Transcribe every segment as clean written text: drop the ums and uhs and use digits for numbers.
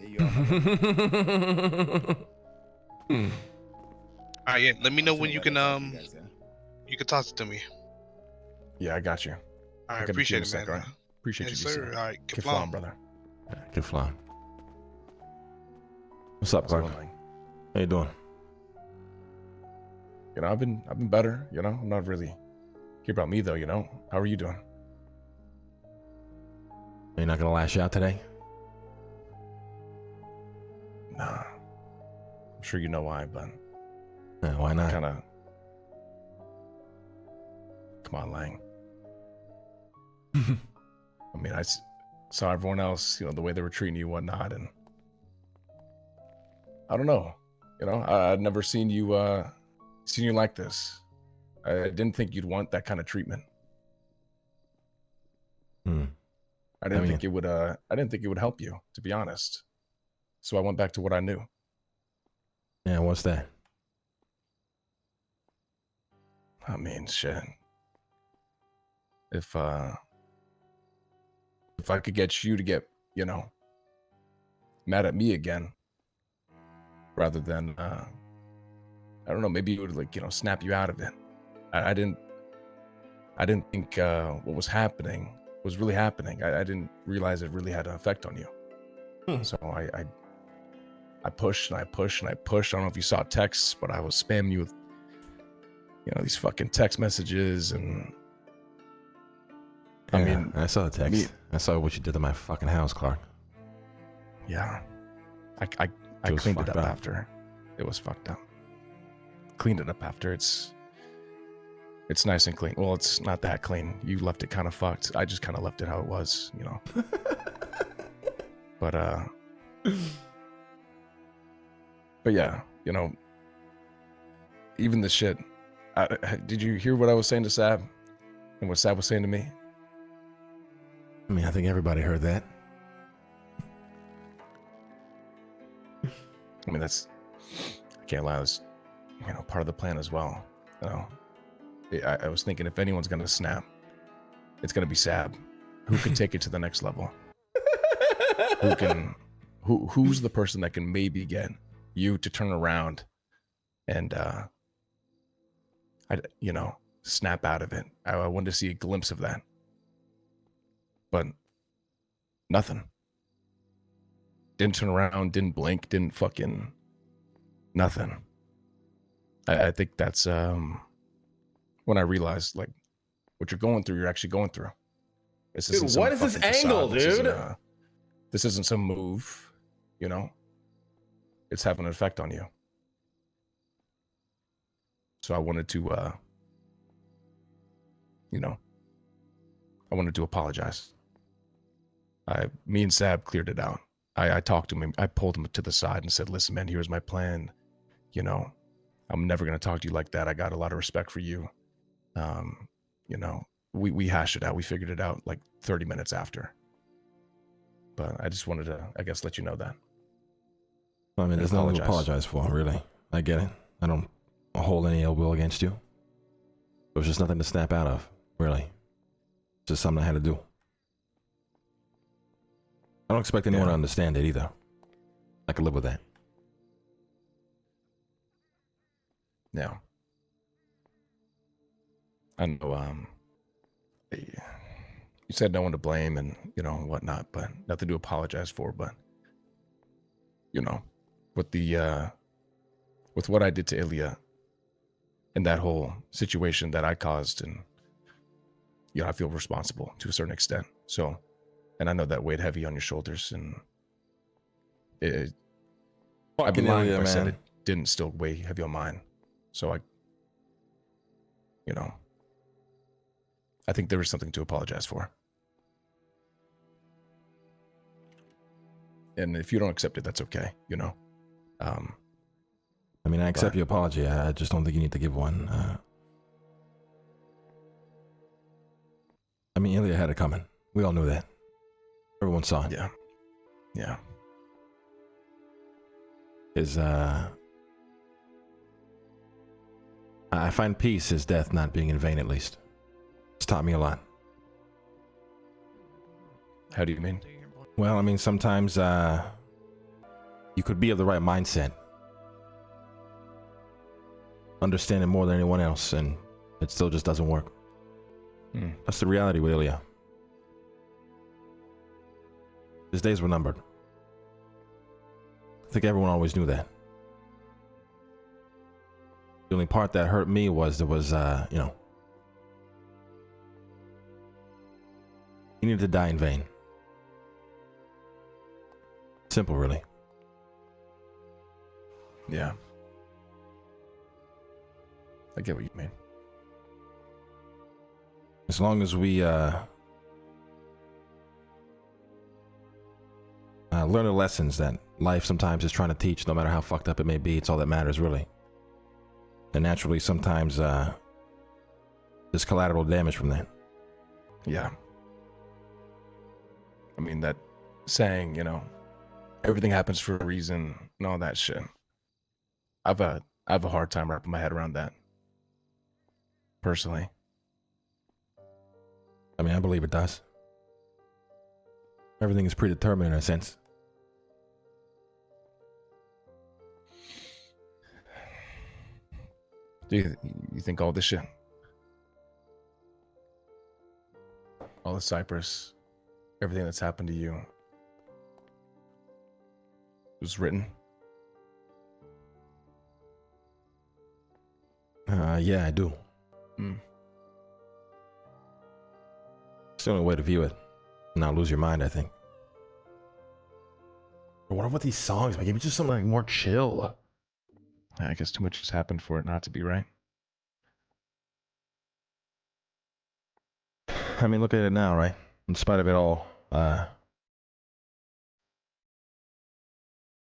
There you are, my brother. All right, yeah. Let me know I'm when finna you write can that song for you guys, yeah? you can toss it to me. Yeah, I got you. All right, I'll get it to you in appreciate a it, sec, man. all right? Appreciate Yes, you, sir. DC. All right, Keep Keflam. flying, brother. Good flying. What's up, How's it Clark? going, Lang? How you doing? You know, I've been better. You know, I'm not really here about me though. You know, how are you doing? Are you not gonna lash out today? Nah, I'm sure you know why, but Yeah, why not? kind of. Come on, Lang. I mean, saw everyone else, you know, the way they were treating you, and whatnot, and I don't know. You know, I'd never seen you like this. I didn't think you'd want that kind of treatment. I didn't think it would. I didn't think it would help you, to be honest. So I went back to what I knew. Yeah, what's that? I mean, shit. If I could get you to get, you know, mad at me again, rather than, I don't know, maybe it would, like, you know, snap you out of it. I didn't think what was happening was really happening. I didn't realize it really had an effect on you. So I pushed and I pushed and I pushed. I don't know if you saw texts, but I was spamming you with, you know, these fucking text messages. And Yeah, I mean, I saw the text. I saw what you did to my fucking house, Clark. yeah, I was cleaned it fucked up up. after. It was fucked up. Cleaned it up after. It's nice and clean. Well, it's not that clean. You left it kind of fucked. I just kind of left it how it was, you know. But yeah, you know, even the shit. Did you hear what I was saying to Sab and what Sab was saying to me? I mean, I think everybody heard that. I mean, I can't lie. That's, you know, part of the plan as well. You know, I was thinking if anyone's gonna snap, it's gonna be Sab. Who can take it to the next level? Who's the person that can maybe get you to turn around and you know, snap out of it? I wanted to see a glimpse of that, but nothing. Didn't turn around, didn't blink, didn't fucking nothing. I think that's when I realized, like, what you're going through, you're actually going through. Dude, what is this angle, dude? This isn't some move, you know. It's having an effect on you. So I wanted to, you know, I wanted to apologize. Me and Sab cleared it out. I talked to him. I pulled him to the side and said, "Listen, man, here's my plan. You know, I'm never gonna talk to you like that. I got a lot of respect for you. You know, we hashed it out. We figured it out like 30 minutes after. But I just wanted to, I guess, let you know that. I mean, there's nothing to apologize for, really. I get it. I don't hold any ill will against you. It was just nothing to snap out of, really. Just something I had to do. I don't expect anyone to understand it either. I can live with that. Yeah. I know, you said no one to blame and, you know, whatnot, but nothing to apologize for. But, you know, with what I did to Ilya and that whole situation that I caused, and, you know, I feel responsible to a certain extent. So, and I know that weighed heavy on your shoulders, and I'd be lying if I said it didn't still weigh heavy on mine. So you know, I think there is something to apologize for. And if you don't accept it, that's okay, you know. I mean, I accept your apology. I just don't think you need to give one. I mean, Ilya had it coming. We all knew that. Everyone saw it. Yeah. Yeah. I find peace, his death not being in vain, at least. It's taught me a lot. How do you mean? Well, I mean, sometimes you could be of the right mindset, understanding more than anyone else, and it still just doesn't work. That's the reality with Ilya. His days were numbered. I think everyone always knew that. The only part that hurt me was there was, you know, he needed to die in vain. Simple, really. Yeah. I get what you mean. As long as we learn the lessons that life sometimes is trying to teach, no matter how fucked up it may be, it's all that matters, really. And naturally, sometimes there's collateral damage from that. Yeah. I mean, that saying, you know, everything happens for a reason and all that shit. I have a hard time wrapping my head around that. Personally. I mean, I believe it does. Everything is predetermined in a sense. Do you think all this shit, all the Cyprus, everything that's happened to you was written? Yeah, I do. It's the only way to view it. Not lose your mind, I think. But what about these songs? Like, give me just something like more chill. I guess too much has happened for it not to be right. I mean, look at it now, right? In spite of it all, it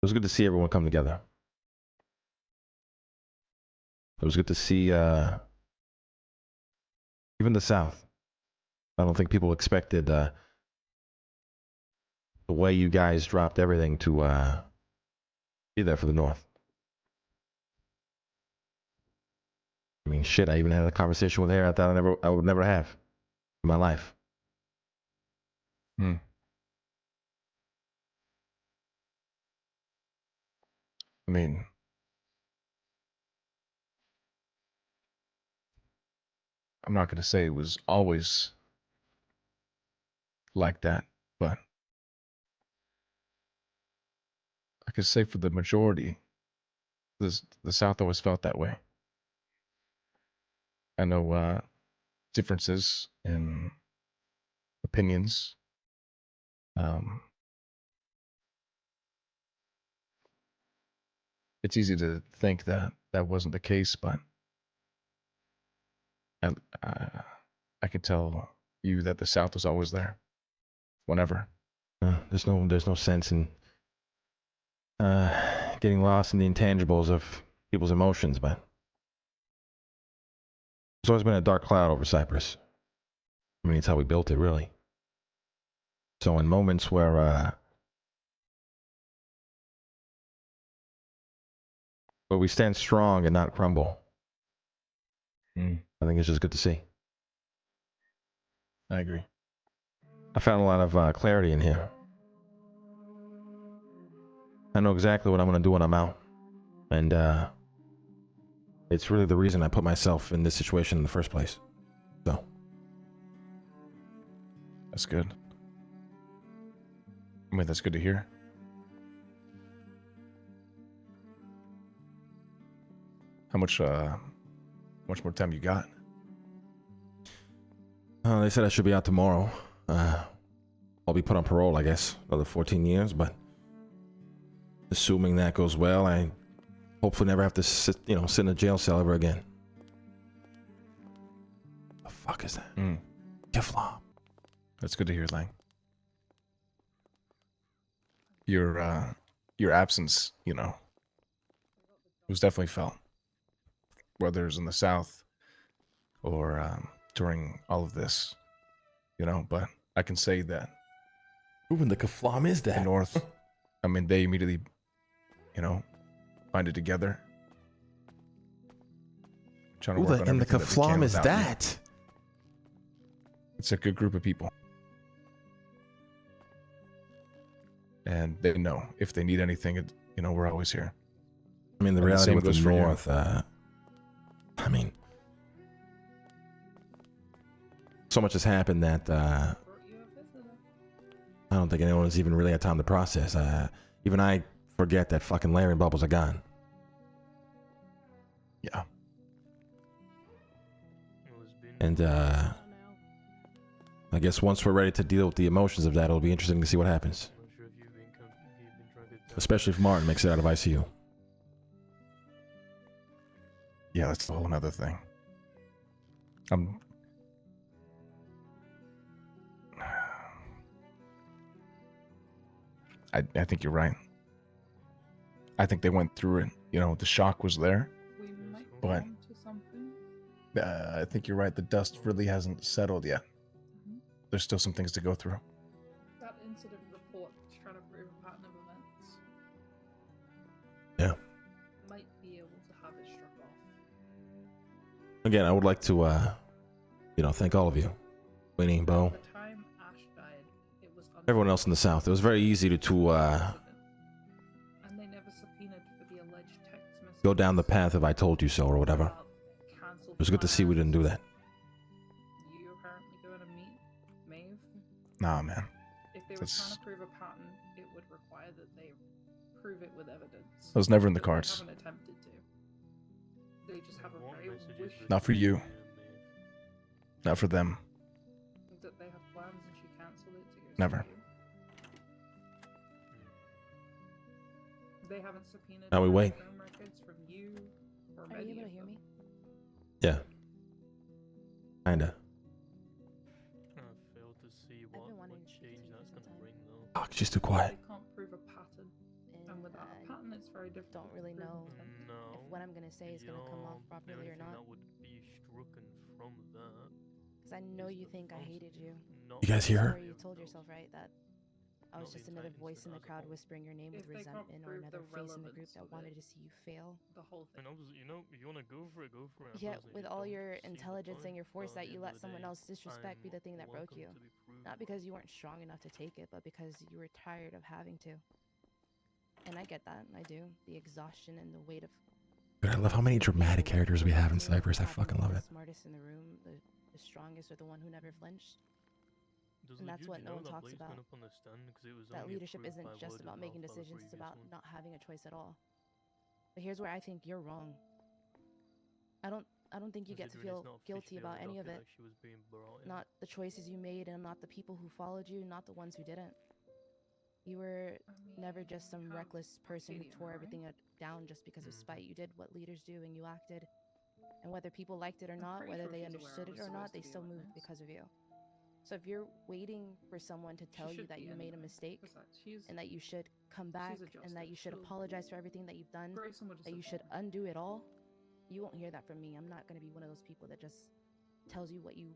was good to see everyone come together. It was good to see even the South. I don't think people expected the way you guys dropped everything to be there for the North. I mean, shit, I even had a conversation with her I thought I would never have in my life. I mean, I'm not going to say it was always like that, but I could say for the majority, the South always felt that way. I know differences in opinions. It's easy to think that that wasn't the case, but I can tell you that the South was always there, whenever. There's no sense in getting lost in the intangibles of people's emotions, but there's always been a dark cloud over Cyprus. I mean, it's how we built it, really. So in moments where we stand strong and not crumble, I think it's just good to see. I agree. I found a lot of clarity in here. I know exactly what I'm going to do when I'm out. And it's really the reason I put myself in this situation in the first place. So. That's good. I mean, that's good to hear. How much more time you got? They said I should be out tomorrow. I'll be put on parole, I guess, another 14 years, but assuming that goes well, I hopefully never have to sit in a jail cell ever again. The fuck is that? Keflam. That's good to hear, Lang. Your absence, was definitely felt. Whether it's in the South or during all of this, but I can say that. Who in the Keflam is that? The North, I mean, they immediately, bind it together. Trying to Who work on in the everything that they can Keflam is without me. that? It's a good group of people. And they know if they need anything, you know, we're always here. I mean, the And the reality same with the goes for you. North, I mean, so much has happened that I don't think anyone has even really had time to process. Even I forget that fucking Larry and Bubbles are gone. Yeah. And I guess once we're ready to deal with the emotions of that, it'll be interesting to see what happens. Especially if Martin makes it out of ICU. Yeah, that's a whole other thing. I think you're right. I think they went through it. You know, the shock was there. We might But- go on to something. I think you're right. The dust really hasn't settled yet. Mhm. There's still some things to go through. That incident report is trying to prove a pattern of events. Yeah. Might be able to have it struck off. Again, I would like to, thank all of you. Queenie, Bo, The time Ash died, it was everyone else in the South. It was very easy to and they never subpoenaed for the alleged text messages. go down the path of I told you so or whatever. about cancelled It was good to see we didn't do that. You apparently going to meet Maeve? Nah, man. If they were That's- trying to prove a pattern, it would require that they prove it with evidence. That was never in the But they cards. haven't attempted to. They just have a very wish Not for you. Not for them. that they have plans and she cancelled it to go Never. see you. They haven't subpoenaed Now we any wait. phone records from you or Are you many able to of hear them. me? Yeah. Kinda. Failed to see I've what, been wanting what to speak to change you that's for some gonna time. bring though. Fuck, she's too quiet. They can't prove a pattern, and And without a I pattern, it's very difficult. don't really to prove know intent. No. if what I'm gonna say is gonna come off the properly only or thing not. that would be stricken from that. Because I know is you the think I fact hated you. not You guys hear her? Where you told yourself, right, that I was Not the just another entire voice in the incident as a crowd whole. whispering your name If with they can't resentment, or prove the another face in the group relevance that of wanted it. to see you fail. The whole thing. And obviously, you wanna go for it, go for it. Yeah, Obviously, with just all don't your see the intelligence and point, your force, but at that the you end let of the someone day, else's disrespect be the thing that broke welcome you. to be proven Not because you wrong. weren't strong enough to take it, but because you were tired of having to. And I get that, I do. The exhaustion and the weight of Dude, I love how many dramatic characters we have in Cyprus. I fucking love it. The smartest in the room, the strongest, or the one who never flinched. Does And that's Legit, what you no know one that talks Blaze about. went up on the stand 'cause it was That only leadership approved isn't by just word about of making mouth by the decisions, it's previous about one. not having a choice at all. But here's where I think you're wrong. I don't think you get to Considering it's feel not guilty officially on about the any of docket it. that she was being brought in. Not the choices you made, and not the people who followed you, not the ones who didn't. You were I mean, never just you some can't reckless person who hate tore her, everything down just because of Mhm. spite. You did what leaders do, and you acted. And whether people liked it or I'm not, pretty whether sure they she's aware understood I it was or not, supposed they to be a still moved witness. because of you. So if you're waiting for someone to She tell you should that be you made a anyway. mistake, Besides, she's and that you should come back, and that adjusted. you should She'll apologize for everything that you've done, very similar to that you should Sophia. undo it all, you won't hear that from me. I'm not going to be one of those people that just tells you what you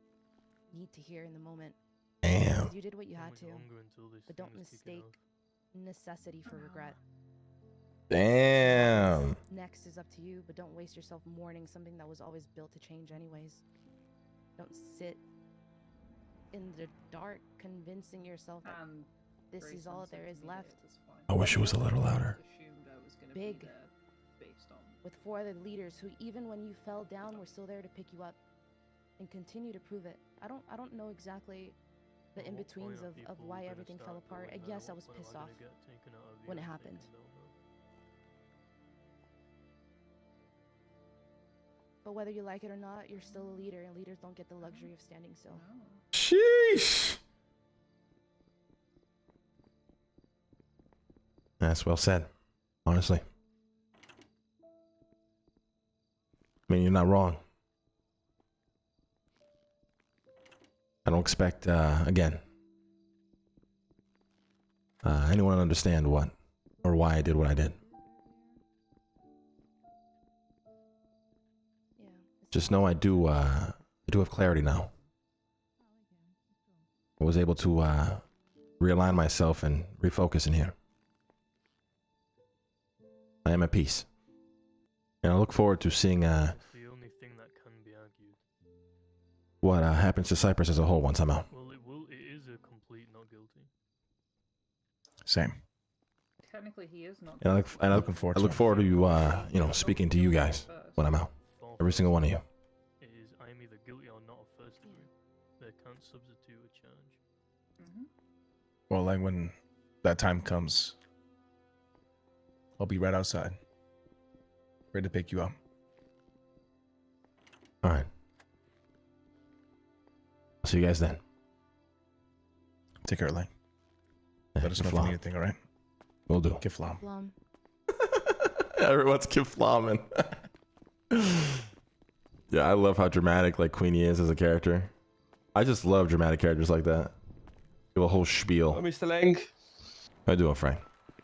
need to hear in the moment. Damn. Because you did what you How had much to, longer until this but don't thing is kicking mistake necessity for regret. Damn. Next is up to you, but don't waste yourself mourning something that was always built to change anyways. Don't sit in the dark convincing yourself that And this is all there is left. I wish it was a little louder. Assumed I was gonna Big. be there based on With 4 other leaders who, even when you fell down, were still there to pick you up and continue to prove it. I don't know exactly the At what in-betweens point are of people why gonna everything fell start apart. doing And that? yes, At I what was point am pissed I off gonna get taken out of when it you and happened. taken down now? But whether you like it or not, you're still a leader, and leaders don't get the luxury of standing still. no. Sheesh. That's well said, honestly. I mean, you're not wrong. I don't expect, again, anyone to understand what or why I did what I did. Yeah. Just know I do have clarity now. I was able to realign myself and refocus in here. I am at peace. And I look forward to seeing It's the only thing that can be argued. what happens to Cyprus as a whole once I'm out. Well, it is a complete not guilty. Same. technically he is not. And I Looking forward I to look it. forward to speaking to you guys when I'm out. Every single one of you. Is I am either guilty or not of first degree. They can't substitute a charge. Well, like when that time comes, I'll be right outside, ready to pick you up. All right. See you guys then. Take care, Lang. Yeah, Let us know if you need anything, all right? We'll do. Kiflam. Plum. Everyone's kiflamming. Yeah, I love how dramatic like Queenie is as a character. I just love dramatic characters like that. Give a whole spiel. Mr. Lang. How you doing, Frank?